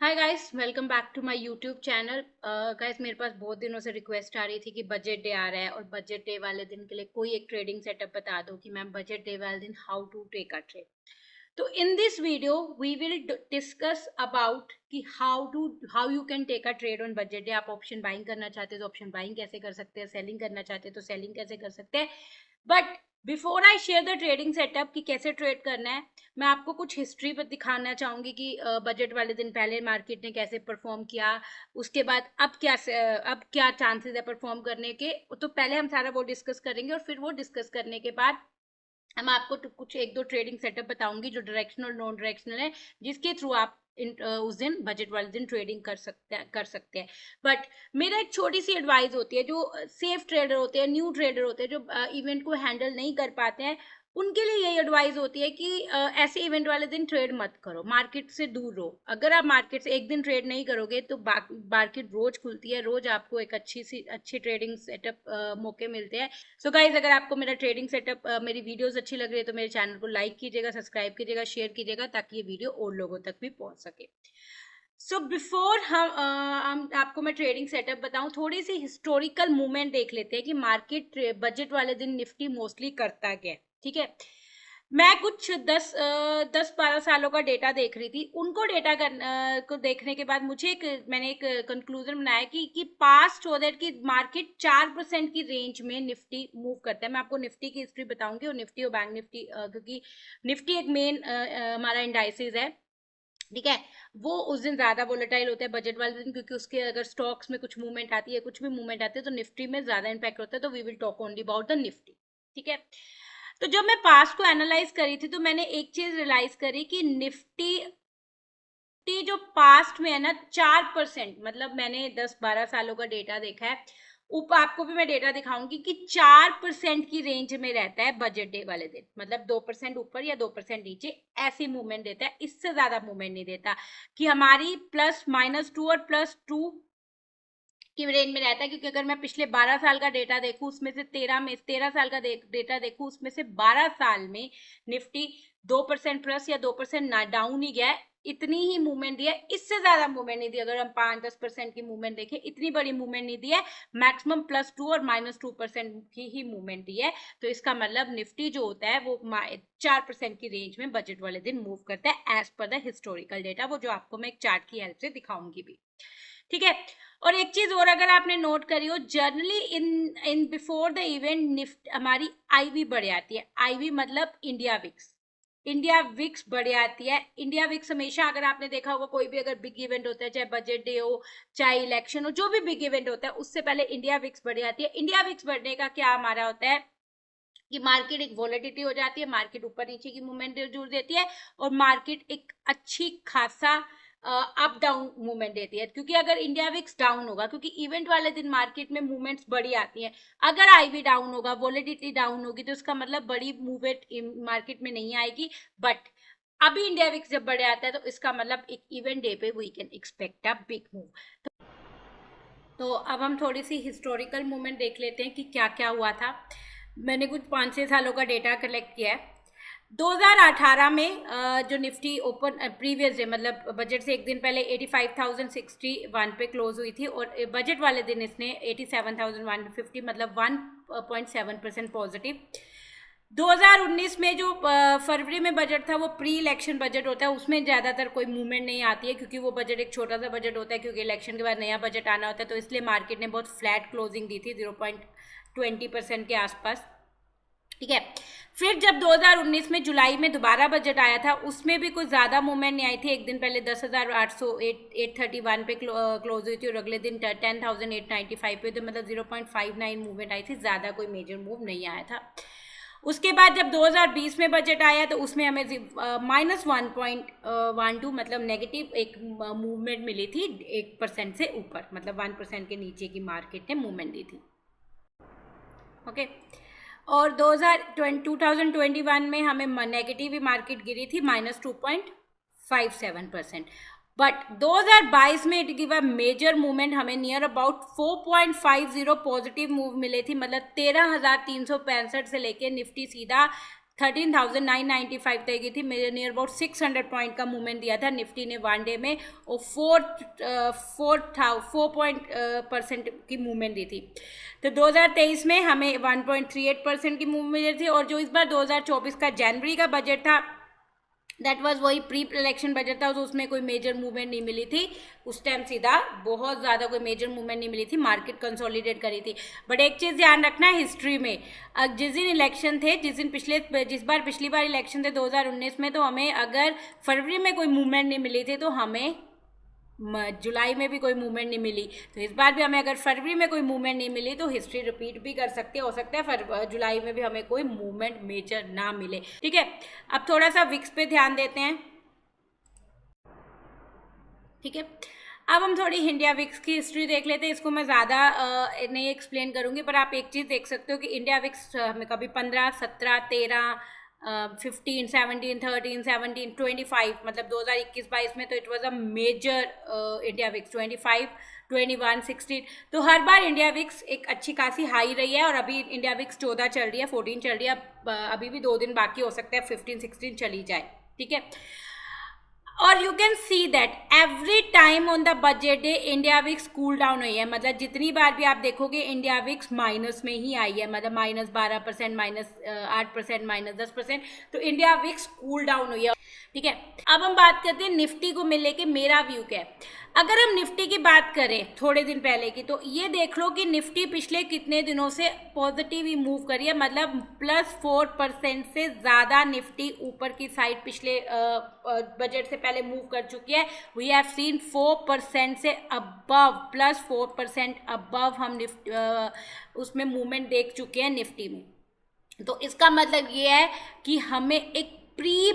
Hi guys, welcome back to my YouTube channel. Guys, मेरे पास बहुत दिनों से रिक्वेस्ट आ रही थी कि बजट डे आ रहा है और बजट डे वाले दिन के लिए कोई एक ट्रेडिंग सेटअप बता दो कि मैम बजट डे वाले दिन how to take a trade. तो in this video we will discuss about कि how you can take a trade on budget day. आप ऑप्शन बाइंग करना चाहते हैं तो ऑप्शन बाइंग कैसे कर सकते हैं, सेलिंग करना चाहते हैं तो सेलिंग कैसे कर सकते हैं। But before I share the trading setup कि कैसे ट्रेड करना है, मैं आपको कुछ हिस्ट्री पर दिखाना चाहूंगी कि बजट वाले दिन पहले मार्केट ने कैसे परफॉर्म किया, उसके बाद अब क्या चांसेस है परफॉर्म करने के। तो पहले हम सारा वो डिस्कस करेंगे और फिर वो डिस्कस करने के बाद मैं आपको कुछ एक दो ट्रेडिंग सेटअप बताऊंगी जो डायरेक्शनल और नॉन डायरेक्शनल है, जिसके थ्रू आप उस दिन बजट वाले दिन ट्रेडिंग कर सकते हैं। बट मेरा एक छोटी सी एडवाइस होती है, जो सेफ ट्रेडर होते हैं, न्यू ट्रेडर होते हैं, जो इवेंट को हैंडल नहीं कर पाते हैं, उनके लिए यही एडवाइस होती है कि ऐसे इवेंट वाले दिन ट्रेड मत करो, मार्केट से दूर रहो। अगर आप मार्केट से एक दिन ट्रेड नहीं करोगे तो मार्केट रोज खुलती है, रोज आपको एक अच्छी ट्रेडिंग सेटअप मौके मिलते हैं। सो गाइज, अगर आपको मेरा ट्रेडिंग सेटअप, मेरी वीडियोस अच्छी लग रही है तो मेरे चैनल को लाइक कीजिएगा, सब्सक्राइब कीजिएगा, शेयर कीजिएगा, ताकि ये वीडियो और लोगों तक भी पहुंच सके। सो बिफोर हम आपको मैं ट्रेडिंग सेटअप बताऊं, थोड़ी सी हिस्टोरिकल मूवमेंट देख लेते हैं कि मार्केट बजट वाले दिन निफ्टी मोस्टली करता क्या है। ठीक है, मैं कुछ 10-12 सालों का डेटा देख रही थी। उनको को देखने के बाद मैंने एक कंक्लूजन बनाया कि पास्ट सो दैट कि मार्केट 4% की रेंज में निफ्टी मूव करता है। मैं आपको निफ्टी की हिस्ट्री बताऊंगी और निफ्टी और बैंक निफ्टी, क्योंकि निफ्टी एक मेन हमारा इंडाइसिस है। ठीक है, वो उस दिन ज्यादा वोलेटाइल होता है बजट वाले दिन, क्योंकि उसके अगर स्टॉक्स में कुछ मूवमेंट आती है, कुछ भी मूवमेंट आती है, तो निफ्टी में ज्यादा इम्पैक्ट होता है। तो we will talk only about the Nifty. ठीक है, तो जब मैं पास्ट को एनालाइज करी थी तो मैंने एक चीज रियलाइज करी कि निफ्टी जो पास्ट में है ना 4%, मतलब मैंने 10-12 सालों का डेटा देखा है, ऊपर आपको भी मैं डेटा दिखाऊंगी कि 4% की रेंज में रहता है बजट डे वाले दिन, मतलब 2% ऊपर या 2% नीचे ऐसी मूवमेंट देता है, इससे ज्यादा मूवमेंट नहीं देता। कि हमारी +-2 और +2 की रेंज में रहता है, क्योंकि अगर मैं पिछले 12 साल का डेटा देखूं, उसमें से 13 साल का डेटा देखूं, उसमें से 12 साल में निफ्टी 2% प्लस या 2% डाउन ही गया है। इतनी ही मूवमेंट दी है, इससे ज्यादा मूवमेंट नहीं दी। अगर हम 5-10% की मूवमेंट देखें, इतनी बड़ी मूवमेंट नहीं दी है। मैक्सिमम +2 और -2% की ही मूवमेंट दी है। तो इसका मतलब निफ्टी जो होता है वो 4% की रेंज में बजट वाले दिन मूव करता है, as per the historical data, वो जो आपको मैं एक चार्ट की हेल्प से दिखाऊंगी भी। ठीक है, और एक चीज और अगर आपने नोट करी हो, generally in in before the event Nifty हमारी आईवी बढ़ जाती है। आईवी मतलब इंडिया विक्स बढ़ जाती है। इंडिया विक्स हमेशा, अगर आपने देखा होगा, कोई भी अगर बिग इवेंट होता है, चाहे बजट डे हो, चाहे इलेक्शन हो, जो भी बिग इवेंट होता है, उससे पहले इंडिया विक्स बढ़ जाती है। इंडिया विक्स बढ़ने का क्या हमारा होता है कि मार्केट एक वॉलेटिलिटी हो जाती है, मार्केट ऊपर नीचे की मूवमेंट जोड़ देती है, और मार्केट एक अच्छी खासा अप डाउन मूवमेंट देती है। क्योंकि अगर इंडिया विक्स डाउन होगा, क्योंकि इवेंट वाले दिन मार्केट में मूवमेंट्स बड़ी आती हैं, अगर आईवी डाउन होगा, वॉलेटिलिटी डाउन होगी, तो उसका मतलब बड़ी मूवमेंट मार्केट में नहीं आएगी। बट अभी इंडिया विक्स जब बढ़े आता है तो इसका मतलब एक इवेंट डे पे we can expect a big move. तो अब हम थोड़ी सी हिस्टोरिकल मूवमेंट देख लेते हैं कि क्या क्या हुआ था। मैंने कुछ 5-6 सालों का डेटा कलेक्ट किया है। 2018 में जो निफ्टी ओपन प्रीवियस डे, मतलब बजट से एक दिन पहले 85,061 पे क्लोज हुई थी, और बजट वाले दिन इसने 87,150, मतलब 1.7% पॉजिटिव। 2019 में जो फरवरी में बजट था, वो प्री इलेक्शन बजट होता है, उसमें ज़्यादातर कोई मूवमेंट नहीं आती है, क्योंकि वो बजट एक छोटा सा बजट होता है, क्योंकि इलेक्शन के बाद नया बजट आना होता है। तो इसलिए मार्केट ने बहुत फ्लैट क्लोजिंग दी थी, 0.20% के आसपास। ठीक है, फिर जब 2019 में जुलाई में दोबारा बजट आया था, उसमें भी कुछ ज़्यादा मूवमेंट नहीं आई थी। एक दिन पहले 10,831 पे क्लोज हुई थी, और अगले दिन 10,895 पे, तो मतलब 0.59 मूवमेंट आई थी, ज़्यादा कोई मेजर मूव नहीं आया था। उसके बाद जब 2020 में बजट आया तो उसमें हमें -1.12, मतलब नेगेटिव एक मूवमेंट मिली थी 1% से ऊपर, मतलब 1% के नीचे की मार्केट ने मूवमेंट दी थी। ओके, और 2021 में हमें नेगेटिव ही मार्केट गिरी थी, -2.57%। बट 2022 में it give a major movement, हमें नियर अबाउट 4.50 पॉजिटिव मूव मिले थी, मतलब 13,365 से लेके निफ्टी सीधा 13,995 तक गई थी, मेरे नियर अबाउट 600 पॉइंट का मूवमेंट दिया था निफ्टी ने वन डे में, और 4% की मूवमेंट दी थी। तो 2023 में हमें 1.38% की मूवमेंट दी थी, और जो इस बार 2024 का जनवरी का बजट था दैट वाज वही प्री इलेक्शन बजट था, तो उसमें कोई मेजर मूवमेंट नहीं मिली थी उस टाइम, सीधा बहुत ज़्यादा कोई मेजर मूवमेंट नहीं मिली थी, मार्केट कंसोलिडेट करी थी। बट एक चीज़ ध्यान रखना है हिस्ट्री में, जिस दिन इलेक्शन थे, पिछली बार इलेक्शन थे 2019 में, तो हमें अगर फरवरी में कोई मूवमेंट नहीं मिली थी तो हमें जुलाई में भी कोई मूवमेंट नहीं मिली, तो इस बार भी हमें अगर फरवरी में कोई मूवमेंट नहीं मिली तो हिस्ट्री रिपीट भी कर सकते, हो सकता है जुलाई में भी हमें कोई मूवमेंट मेजर ना मिले। ठीक है, अब थोड़ा सा विक्स पे ध्यान देते हैं। ठीक है, अब हम थोड़ी इंडिया विक्स की हिस्ट्री देख लेते हैं। इसको मैं ज़्यादा नहीं एक्सप्लेन करूँगी, पर आप एक चीज़ देख सकते हो कि इंडिया विक्स हमें कभी 15, 17, 13, 15, 17, 13, 17, 25, मतलब 2021-22 में तो it was a major India VIX, 25, 21, 16, तो हर बार इंडिया विक्स एक अच्छी खासी हाई रही है, और अभी इंडिया विक्स 14 चल रही है, 14 चल रही है, अभी भी 2 दिन बाकी, हो सकता है 15, 16 चली जाए। ठीक है, और you can see that every time on the budget day India VIX cool down हुई है, मतलब जितनी बार भी आप देखोगे इंडिया विक्स माइनस में ही आई है, मतलब -12%, -8%, -10%, तो इंडिया विक्स कूल डाउन हुई है। ठीक है, अब हम बात करते हैं निफ्टी को मिलने के मेरा व्यू क्या है। अगर हम निफ्टी की बात करें थोड़े दिन पहले की, तो ये देख लो कि निफ्टी पिछले कितने दिनों से पॉजिटिव ही मूव करी है, मतलब +4% से ज़्यादा निफ्टी ऊपर की साइड पिछले बजट से पहले मूव कर चुकी है। वी हैव सीन 4% से अबव, +4% अबव हम उसमें मूवमेंट देख चुके हैं निफ्टी में। तो इसका मतलब ये है कि हमें एक प्री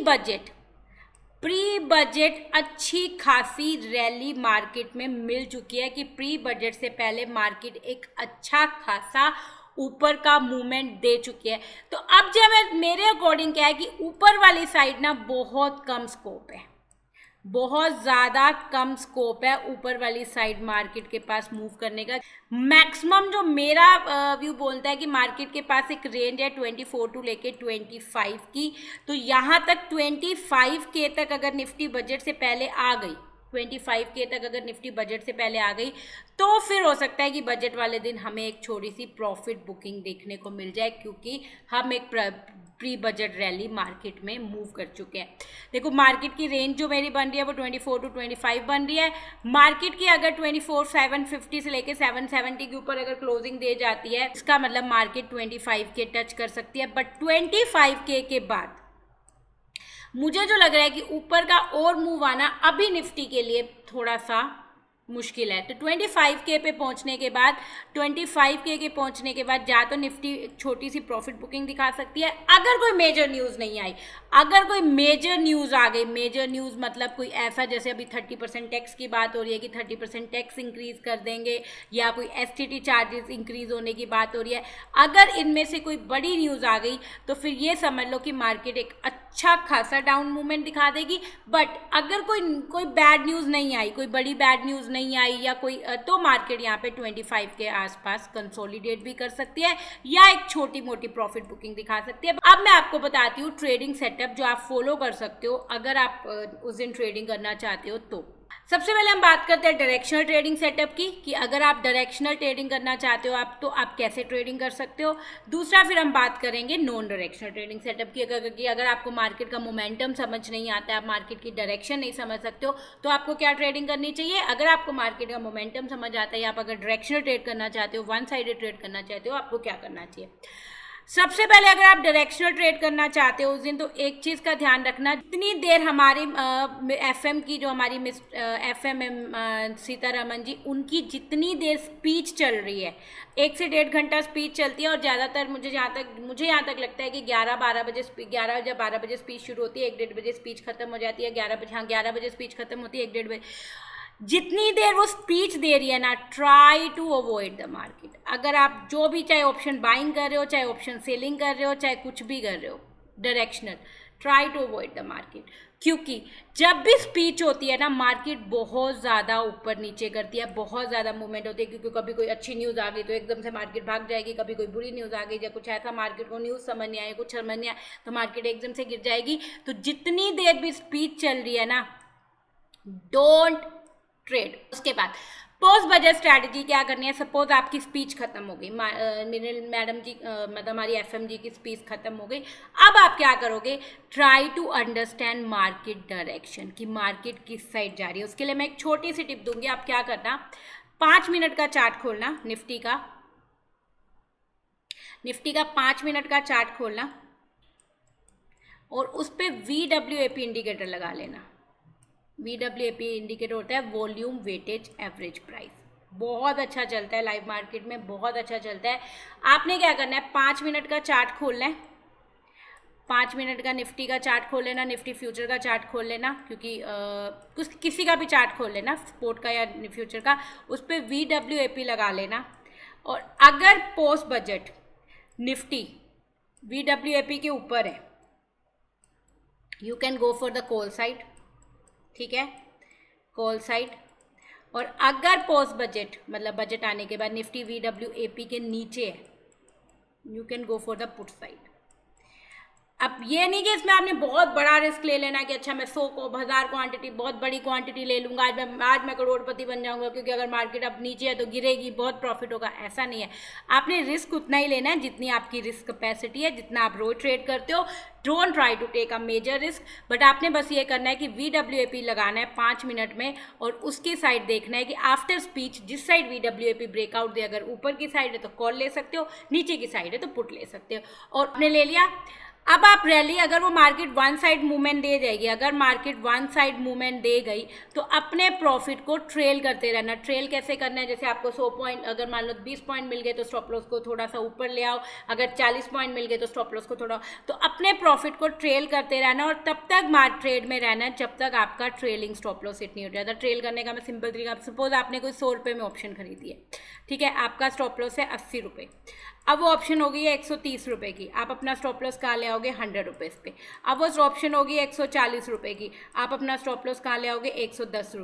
बजट अच्छी खासी रैली मार्केट में मिल चुकी है, कि प्री बजट से पहले मार्केट एक अच्छा खासा ऊपर का मूवमेंट दे चुकी है। तो अब जब मेरे अकॉर्डिंग क्या है कि ऊपर वाली साइड ना बहुत कम स्कोप है, बहुत ज़्यादा कम स्कोप है ऊपर वाली साइड मार्केट के पास मूव करने का। मैक्सिमम जो मेरा व्यू बोलता है कि मार्केट के पास एक रेंज है 24 टू लेके 25 की, तो यहाँ तक 25K तक अगर निफ्टी बजट से पहले आ गई, 25K तक अगर निफ्टी बजट से पहले आ गई, तो फिर हो सकता है कि बजट वाले दिन हमें एक छोटी सी प्रॉफिट बुकिंग देखने को मिल जाए, क्योंकि हम एक प्री बजट रैली मार्केट में मूव कर चुके हैं। देखो मार्केट की रेंज जो मेरी बन रही है वो 24 टू 25 बन रही है। मार्केट की अगर 24,750 से लेके 770 के ऊपर अगर क्लोजिंग दे जाती है, इसका मतलब मार्केट 25K टच कर सकती है। बट 25K के बाद मुझे जो लग रहा है कि ऊपर का और मूव आना अभी निफ्टी के लिए थोड़ा सा मुश्किल है। तो 25K पे पहुंचने के बाद, 25K के पहुंचने के बाद या तो निफ्टी छोटी सी प्रॉफिट बुकिंग दिखा सकती है, अगर कोई मेजर न्यूज़ नहीं आई। अगर कोई मेजर न्यूज़ आ गई, मेजर न्यूज़ मतलब कोई ऐसा, जैसे अभी 30% टैक्स की बात हो रही है कि 30% टैक्स इंक्रीज कर देंगे, या कोई STT चार्जेस इंक्रीज होने की बात हो रही है, अगर इनमें से कोई बड़ी न्यूज़ आ गई तो फिर ये समझ लो कि मार्केट एक अच्छा खासा डाउन मूवमेंट दिखा देगी। बट अगर कोई बैड न्यूज़ नहीं आई, कोई बड़ी बैड न्यूज़ नहीं आई या कोई, तो मार्केट यहाँ पे 25 के आसपास कंसोलिडेट भी कर सकती है, या एक छोटी मोटी प्रॉफिट बुकिंग दिखा सकती है। अब मैं आपको बताती हूँ ट्रेडिंग सेटअप जो आप फॉलो कर सकते हो अगर आप उस दिन ट्रेडिंग करना चाहते हो। तो सबसे पहले हम बात करते हैं डायरेक्शनल ट्रेडिंग सेटअप की, कि अगर आप डायरेक्शनल ट्रेडिंग करना चाहते हो आप, तो आप कैसे ट्रेडिंग कर सकते हो। दूसरा फिर हम बात करेंगे नॉन डायरेक्शनल ट्रेडिंग सेटअप की, अगर आपको मार्केट का मोमेंटम समझ नहीं आता है, आप मार्केट की डायरेक्शन नहीं समझ सकते हो, तो आपको क्या ट्रेडिंग करनी चाहिए। अगर आपको मार्केट का मोमेंटम समझ आता है, या आप अगर डायरेक्शनल ट्रेड करना चाहते हो, वन साइडेड ट्रेड करना चाहते हो, आपको क्या करना चाहिए। सबसे पहले अगर आप डायरेक्शनल ट्रेड करना चाहते हो उस दिन, तो एक चीज़ का ध्यान रखना, जितनी देर हमारी FM की, जो हमारी FM सीतारमन जी, उनकी जितनी देर स्पीच चल रही है, 1 से 1.5 घंटा स्पीच चलती है, और ज़्यादातर मुझे यहाँ तक लगता है कि 11-12 बजे 12 बजे स्पीच शुरू होती है, 1-1.5 बजे स्पीच खत्म हो जाती है, 11 बजे स्पीच खत्म होती है, 1-1.5 बजे। जितनी देर वो स्पीच दे रही है ना, try to avoid the market. अगर आप जो भी, चाहे ऑप्शन बाइंग कर रहे हो, चाहे ऑप्शन सेलिंग कर रहे हो, चाहे कुछ भी कर रहे हो directional, try to avoid the market. क्योंकि जब भी स्पीच होती है ना मार्केट बहुत ज़्यादा ऊपर नीचे करती है, बहुत ज़्यादा मूवमेंट होती है, क्योंकि कभी कोई अच्छी न्यूज़ आ गई तो एकदम से मार्केट भाग जाएगी, कभी कोई बुरी न्यूज़ आ गई या कुछ ऐसा मार्केट को न्यूज़ समझ नहीं आए, कुछ समझ नहीं आए तो मार्केट एकदम से गिर जाएगी। तो जितनी देर भी स्पीच चल रही है ना, डोंट ट्रेड। उसके बाद पोस्ट बजट स्ट्रैटेजी क्या करनी है। सपोज आपकी स्पीच खत्म हो गई, मैडम जी मतलब हमारी एफएम जी की स्पीच खत्म हो गई, अब आप क्या करोगे, try to understand market direction कि मार्केट किस साइड जा रही है। उसके लिए मैं एक छोटी सी टिप दूंगी, आप क्या करना, 5 मिनट का चार्ट खोलना, निफ्टी का 5 मिनट का चार्ट खोलना और उस पर VWAP इंडिकेटर लगा लेना। VWAP इंडिकेटर होता है वॉल्यूम वेटेज एवरेज प्राइस, बहुत अच्छा चलता है लाइव मार्केट में, बहुत अच्छा चलता है। आपने क्या करना है, 5 मिनट का चार्ट खोलना है, 5 मिनट का निफ्टी का चार्ट खोल लेना, निफ्टी फ्यूचर का चार्ट खोल लेना, क्योंकि किसी का भी चार्ट खोल लेना, स्पोर्ट का या फ्यूचर का, उस पर VWAP लगा लेना। और अगर पोस्ट बजट निफ्टी VWAP के ऊपर है, you can go for the call side, ठीक है, कॉल साइड। और अगर पोस्ट बजट मतलब बजट आने के बाद निफ्टी VWAP के नीचे है, you can go for the put side. अब ये नहीं कि इसमें आपने बहुत बड़ा रिस्क ले लेना कि अच्छा मैं 100 को 1000 क्वांटिटी, बहुत बड़ी क्वांटिटी ले लूँगा, आज मैं करोड़पति बन जाऊँगा, क्योंकि अगर मार्केट अब नीचे है तो गिरेगी, बहुत प्रॉफिट होगा, ऐसा नहीं है। आपने रिस्क उतना ही लेना है जितनी आपकी रिस्क कैपेसिटी है, जितना आप रोज ट्रेड करते हो। Don't try to take a major risk, but आपने बस ये करना है कि VWAP लगाना है 5 मिनट में, और उसकी साइड देखना है कि आफ्टर स्पीच जिस साइड VWAP ब्रेकआउट दे, अगर ऊपर की साइड है तो कॉल ले सकते हो, नीचे की साइड है तो पुट ले सकते हो। और आपने ले लिया, अब आप रैली, अगर वो मार्केट वन साइड मूवमेंट दे जाएगी, अगर मार्केट वन साइड मूवमेंट दे गई तो अपने प्रॉफिट को ट्रेल करते रहना। ट्रेल कैसे करना है, जैसे आपको 100 पॉइंट, अगर मान लो 20 पॉइंट मिल गए तो स्टॉप लॉस को थोड़ा सा ऊपर ले आओ, अगर 40 पॉइंट मिल गए तो स्टॉप लॉस को थोड़ा, तो अपने प्रॉफिट को ट्रेल करते रहना और तब तक ट्रेड में रहना है जब तक आपका ट्रेलिंग स्टॉप लॉस हिट नहीं हो जाता। ट्रेल करने का मैं सिंपल तरीका, सपोज आपने कोई 100 रुपये में ऑप्शन खरीदी है, ठीक है, आपका स्टॉप लॉस है 80 रुपये, अब वो ऑप्शन हो गई है 130 रुपये की, आप अपना स्टॉप लॉस कहाँ ले आओगे, 100 रुपीज़ पे। अब वो ऑप्शन होगी 140 रुपये की, आप अपना स्टॉप लॉस कहाँ ले आओगे, 110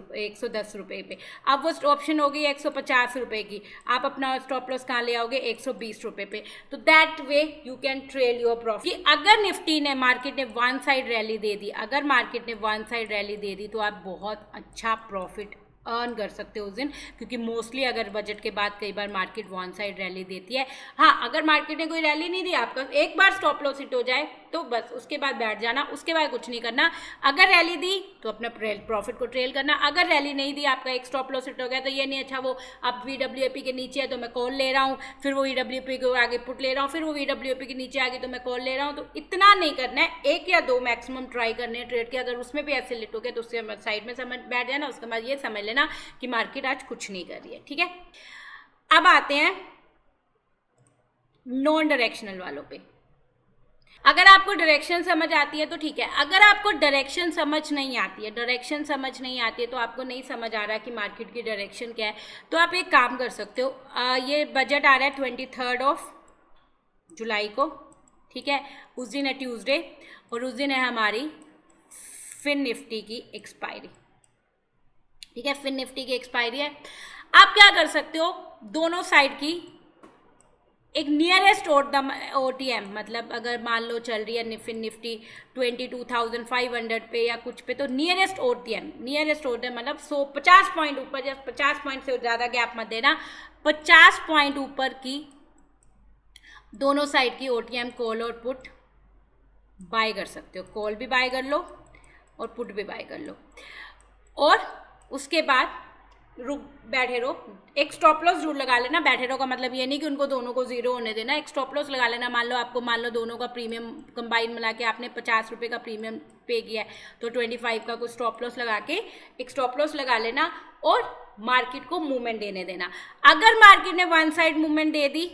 रुपये पे। अब वो ऑप्शन होगी 150 रुपये की, आप अपना स्टॉप लॉस कहाँ ले आओगे, 120 रुपये पे। तो that way you can trail your profit. कि अगर निफ्टी ने, मार्केट ने वन साइड रैली दे दी, अगर मार्केट ने वन साइड रैली दे दी तो आप बहुत अच्छा प्रॉफिट अर्न कर सकते हो उस दिन, क्योंकि मोस्टली अगर बजट के बाद कई बार मार्केट वन साइड रैली देती है। हाँ, अगर मार्केट ने कोई रैली नहीं दी, आपका एक बार स्टॉप लॉस हिट हो जाए तो बस उसके बाद बैठ जाना, उसके बाद कुछ नहीं करना। अगर रैली दी तो अपना प्रॉफिट को ट्रेल करना, अगर रैली नहीं दी, आपका एक स्टॉप लॉस हिट हो गया तो ये नहीं अच्छा वो अब VWAP के नीचे है तो मैं कॉल ले रहा हूँ, फिर वो VWAP को आगे पुट ले रहा हूँ, फिर वो VWAP के नीचे आ गई तो मैं कॉल ले रहा हूँ। तो इतना नहीं करना है, 1 या 2 मैक्सिमम ट्राई करने हैं ट्रेड के। अगर उसमें भी ऐसे लिट हो गया तो उससे साइड में समझ बैठ जाना, उसके बाद ये समझ लेना कि मार्केट आज कुछ नहीं कर रही है, ठीक है। अब आते हैं नॉन डायरेक्शनल वालों पे। अगर आपको डायरेक्शन समझ आती है तो ठीक है, अगर आपको डायरेक्शन समझ नहीं आती है, तो आपको नहीं समझ आ रहा कि मार्केट की डायरेक्शन क्या है, तो आप एक काम कर सकते हो। ये बजट आ रहा है 23 जुलाई को, ठीक है, उस दिन है ट्यूसडे, और उस दिन है हमारी फिन निफ्टी की एक्सपायरी, ठीक है, फिन निफ्टी की एक्सपायरी है। आप क्या कर सकते हो, दोनों साइड की एक नियरेस्ट OTM, मतलब अगर मान लो चल रही है फिन निफ्टी 22,500 पे या कुछ पे, तो नियरेस्ट OTM मतलब 50 पॉइंट ऊपर, जब 50 पॉइंट से ज़्यादा गैप मत देना, 50 पॉइंट ऊपर की दोनों साइड की OTM कॉल और पुट बाय कर सकते हो। कॉल भी बाय कर लो और पुट भी बाय कर लो, और उसके बाद बैठे रहो। एक स्टॉप लॉस जरूर लगा लेना। बैठे रहो का मतलब ये नहीं कि उनको दोनों को जीरो होने देना, एक स्टॉप लॉस लगा लेना। मान लो दोनों का प्रीमियम कंबाइन मिला के आपने 50 रुपये का प्रीमियम पे किया है, तो 25 का कुछ स्टॉप लॉस लगा के एक स्टॉप लॉस लगा लेना और मार्केट को मूवमेंट देने देना। अगर मार्केट ने वन साइड मूवमेंट दे दी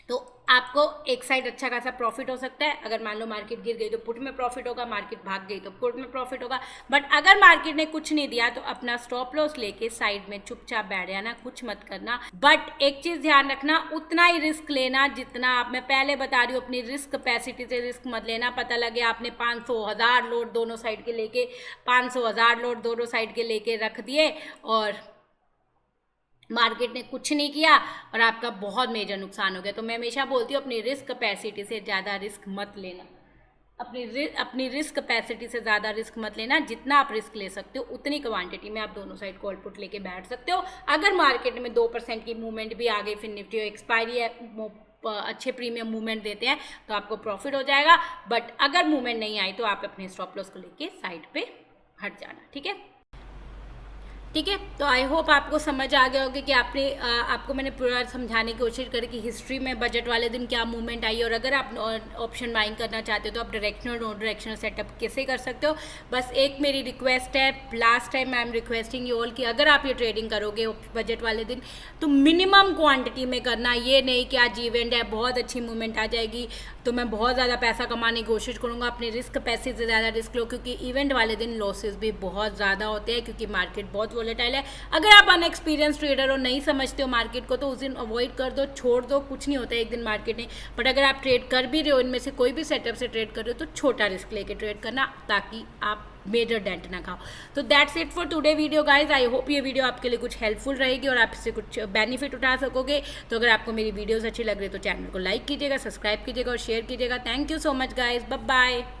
तो आपको एक साइड अच्छा खासा प्रॉफिट हो सकता है। अगर मान लो मार्केट गिर गई तो पुट में प्रॉफिट होगा, मार्केट भाग गई तो पुट में प्रॉफिट होगा। बट अगर मार्केट ने कुछ नहीं दिया तो अपना स्टॉप लॉस लेके साइड में चुपचाप बैठ जाना, कुछ मत करना। बट एक चीज ध्यान रखना, उतना ही रिस्क लेना जितना आप, मैं पहले बता रही हूँ, अपनी रिस्क कैपेसिटी से रिस्क मत लेना। पता लगे आपने 500,000 लोड दोनों साइड के लेके 500,000 लोड दोनों साइड के लेके रख दिए और मार्केट ने कुछ नहीं किया और आपका बहुत मेजर नुकसान हो गया। तो मैं हमेशा बोलती हूँ अपनी रिस्क कैपेसिटी से ज़्यादा रिस्क मत लेना, अपनी रिस्क कैपेसिटी से ज़्यादा रिस्क मत लेना। जितना आप रिस्क ले सकते हो उतनी क्वांटिटी में आप दोनों साइड कॉल पुट लेके बैठ सकते हो। अगर मार्केट में 2% की मूवमेंट भी आ गई, फिर निफ्टी एक्सपायरी है, अच्छे प्रीमियम मूवमेंट देते हैं तो आपको प्रॉफिट हो जाएगा। बट अगर मूवमेंट नहीं आई तो आप अपने स्टॉप लॉस को लेके साइड पे हट जाना, ठीक है। ठीक है, तो आई होप आपको समझ आ गया होगा कि आपको मैंने पूरा समझाने की कोशिश करी कि हिस्ट्री में बजट वाले दिन क्या मूवमेंट आई, और अगर आप ऑप्शन बाइंग करना चाहते हो तो आप डायरेक्शनल नॉन डायरेक्शनल सेटअप कैसे कर सकते हो। बस एक मेरी रिक्वेस्ट है, last time I am requesting you all कि अगर आप ये ट्रेडिंग करोगे बजट वाले दिन तो मिनिमम क्वांटिटी में करना। ये नहीं कि आज इवेंट है, बहुत अच्छी मूवमेंट आ जाएगी तो मैं बहुत ज़्यादा पैसा कमाने की कोशिश करूँगा। अपने रिस्क पैसे से ज़्यादा रिस्क लो, क्योंकि इवेंट वाले दिन लॉसेस भी बहुत ज़्यादा होते हैं, क्योंकि मार्केट बहुत वोलेटाइल है। अगर आप अनएक्सपीरियंस ट्रेडर हो, नहीं समझते हो मार्केट को, तो उस दिन अवॉइड कर दो, छोड़ दो, कुछ नहीं होता है एक दिन मार्केट में। बट अगर आप ट्रेड कर भी रहे हो, इनमें से कोई भी सेटअप से ट्रेड कर रहे हो, तो छोटा रिस्क लेके ट्रेड करना ताकि आप मेजर डेंट ना खाओ। तो that's it for today video guys. I hope ये वीडियो आपके लिए कुछ हेल्पफुल रहेगी और आप इससे कुछ बेनिफिट उठा सकोगे। तो अगर आपको मेरी वीडियोस अच्छी लग रही है तो चैनल को लाइक कीजिएगा, सब्सक्राइब कीजिएगा और शेयर कीजिएगा। Thank you so much guys, bye bye.